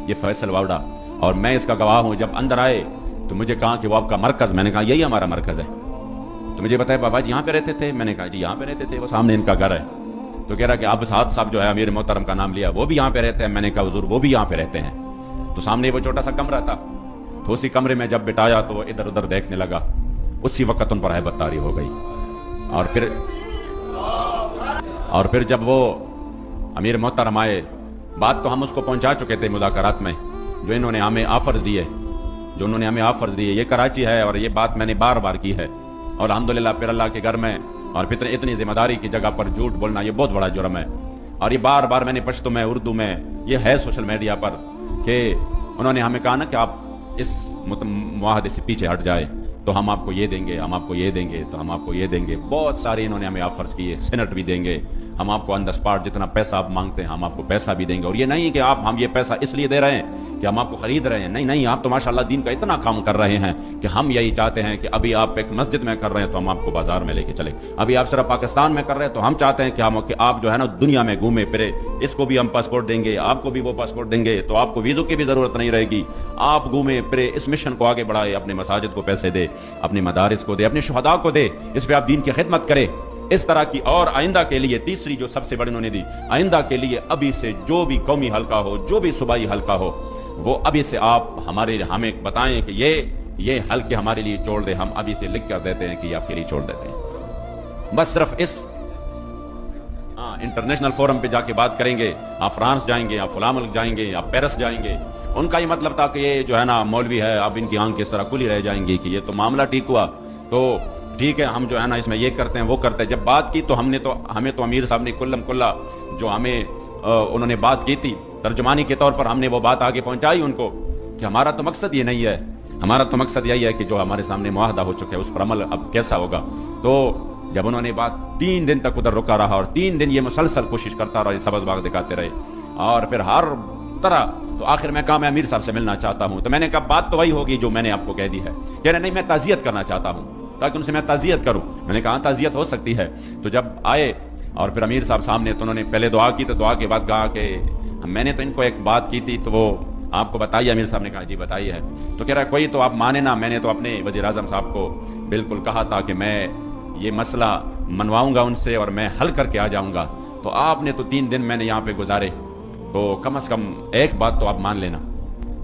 یہ فیصل واوڈا، اور میں اس کا گواہ ہوں. جب اندر آئے تو مجھے کہا کہ وہ آپ کا مرکز، میں نے کہا یہی ہمارا مرکز ہے. تو مجھے بتایا بابا جی یہاں پہ رہتے تھے؟ میں نے کہا جی یہاں پہ رہتے تھے، وہ سامنے ان کا گھر ہے. تو کہہ رہا کہ آپ سعد صاحب جو ہے امیر محترم کا نام لیا، وہ بھی یہاں پہ رہتے ہیں؟ میں نے کہا حضور وہ بھی یہاں پہ رہتے ہیں. تو سامنے وہ چھوٹا سا کمرہ تھا، تو اسی کمرے میں جب بٹایا تو وہ ادھر ادھر دیکھنے لگا. اسی وقت ان پر ہیبت طاری ہو گئی. اور پھر جب وہ امیر محترم آئے، بات تو ہم اس کو پہنچا چکے تھے مذاکرات میں، جو انہوں نے ہمیں آفر دیے، یہ کراچی ہے، اور یہ بات میں نے بار بار کی ہے. اور الحمدللہ پھر اللہ کے گھر میں اور پھر اتنی ذمہ داری کی جگہ پر جھوٹ بولنا یہ بہت بڑا جرم ہے. اور یہ بار بار میں نے پشتو میں، اردو میں، یہ ہے سوشل میڈیا پر، کہ انہوں نے ہمیں کہا نا کہ آپ اس معاہدے سے پیچھے ہٹ جائے تو ہم آپ کو یہ دیں گے، ہم آپ کو یہ دیں گے، تو ہم آپ کو یہ دیں گے. بہت سارے انہوں نے ہمیں آفرز کیے، سینٹ بھی دیں گے، ہم آپ کو آن دا اسپاٹ جتنا پیسہ آپ مانگتے ہیں ہم آپ کو پیسہ بھی دیں گے. اور یہ نہیں کہ ہم یہ پیسہ اس لیے دے رہے ہیں کہ ہم آپ کو خرید رہے ہیں، نہیں، آپ تو ماشاءاللہ دین کا اتنا کام کر رہے ہیں کہ ہم یہی چاہتے ہیں کہ ابھی آپ ایک مسجد میں کر رہے ہیں تو ہم آپ کو بازار میں لے کے چلیں. ابھی آپ صرف پاکستان میں کر رہے ہیں تو ہم چاہتے ہیں کہ آپ جو ہے نا دنیا میں گھومے پھرے. اس کو بھی ہم پاسپورٹ دیں گے، آپ کو بھی وہ پاسپورٹ دیں گے، تو آپ کو ویزو کی بھی ضرورت نہیں رہے گی. آپ گھومے پھرے، اس مشن کو آگے بڑھائے، اپنے مساجد کو پیسے دے، اپنے مدارس کو دے، اپنے شہداء کو دے، اس پہ آپ دین کی خدمت کرے. اس طرح کی. اور آئندہ کے لیے تیسری جو سب سے بڑی انہوں نے دی، آئندہ کے لیے ابھی سے جو بھی قومی حلقہ ہو، جو بھی صوبائی حلقہ ہو، وہ ابھی سے آپ ہمیں بتائیں کہ یہ حلقے ہمارے لیے چھوڑ دیں. ہم ابھی سے لکھ کر دیتے ہیں کہ یہ آپ کے لیے چھوڑ دیتے ہیں. بس صرف اس انٹرنیشنل فورم پہ جا کے بات کریں گے. آپ فرانس جائیں گے، آپ فلاں ملک جائیں گے، آپ پیرس جائیں گے. ان کا یہ مطلب تھا کہ یہ جو ہے نا مولوی ہے، اب ان کی آنکھ اس طرح کھلی رہ جائیں گی کہ یہ تو معاملہ ٹھیک ہوا تو ٹھیک ہے، ہم جو ہے نا اس میں یہ کرتے ہیں وہ کرتے ہیں. جب بات کی تو ہمیں تو امیر صاحب نے کلم کلا جو ہمیں انہوں نے بات کی تھی ترجمانی کے طور پر، ہم نے وہ بات آگے پہنچائی ان کو کہ ہمارا تو مقصد یہ نہیں ہے، ہمارا تو مقصد یہی ہے کہ جو ہمارے سامنے معاہدہ ہو چکا ہے اس پر عمل اب کیسا ہوگا. تو جب انہوں نے بات 3 دن تک ادھر رکا رہا، اور 3 دن یہ مسلسل کوشش کرتا رہا، یہ سبز باغ دکھاتے رہے، اور پھر ہر طرح. تو آخر میں کہا میں امیر صاحب سے ملنا چاہتا ہوں. تو میں نے کہا بات تو وہی ہوگی جو میں نے آپ کو کہہ دی ہے. کہہ رہے نہیں میں تعزیت کرنا چاہتا ہوں تاکہ ان سے میں تعزیت کروں. میں نے کہا تعزیت ہو سکتی ہے. تو جب آئے اور پھر امیر صاحب سامنے، تو انہوں نے پہلے دعا کی، تو دعا کے بعد کہا کہ میں نے تو ان کو ایک بات کی تھی تو وہ آپ کو بتائیے. امیر صاحب نے کہا جی بتائی ہے. تو کہہ رہا ہے کوئی تو آپ مانے نا، میں نے تو اپنے وزیر اعظم صاحب کو بالکل کہا تھا کہ میں یہ مسئلہ منواؤں گا ان سے اور میں حل کر کے آ جاؤں گا. تو آپ نے تو 3 دن میں نے یہاں پہ گزارے، تو کم از کم ایک بات تو آپ مان لینا.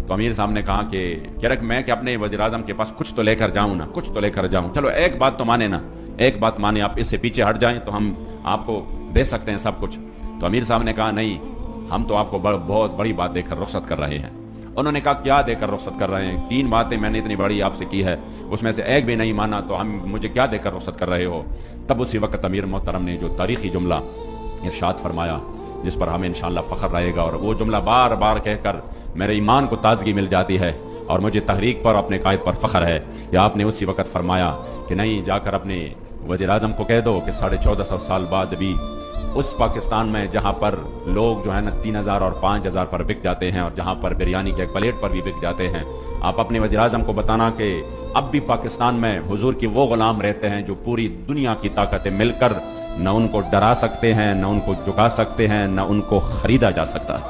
تو امیر صاحب نے کہا کہ کہہ رہا کہ میں کہ اپنے وزیر اعظم کے پاس کچھ تو لے کر جاؤں نا، کچھ تو لے کر جاؤں. چلو ایک بات تو مانے نا، ایک بات مانے، آپ اس سے پیچھے ہٹ جائیں تو ہم آپ کو دے سکتے ہیں سب کچھ. تو امیر صاحب نے کہا نہیں، ہم تو آپ کو بہت بڑی بات دے کر رخصت کر رہے ہیں. انہوں نے کہا کیا دے کر رخصت کر رہے ہیں؟ 3 باتیں میں نے اتنی بڑی آپ سے کی ہے، اس میں سے ایک بھی نہیں مانا، تو مجھے کیا دے کر رخصت کر رہے ہو؟ تب اسی وقت امیر محترم نے جو تاریخی جملہ ارشاد فرمایا جس پر ہمیں انشاءاللہ فخر رہے گا، اور وہ جملہ بار بار کہہ کر میرے ایمان کو تازگی مل جاتی ہے اور مجھے تحریک پر، اپنے قائد پر فخر ہے کہ آپ نے اسی وقت فرمایا کہ نہیں، جا کر اپنے وزیر اعظم کو کہہ دو کہ 1450 سال بعد بھی اس پاکستان میں جہاں پر لوگ جو ہے نا 3000 اور 5000 پر بک جاتے ہیں، اور جہاں پر بریانی کے ایک پلیٹ پر بھی بک جاتے ہیں، آپ اپنے وزیر اعظم کو بتانا کہ اب بھی پاکستان میں حضور کی وہ غلام رہتے ہیں جو پوری دنیا کی طاقتیں مل کر نہ ان کو ڈرا سکتے ہیں، نہ ان کو جھکا سکتے ہیں، نہ ان کو خریدا جا سکتا ہے.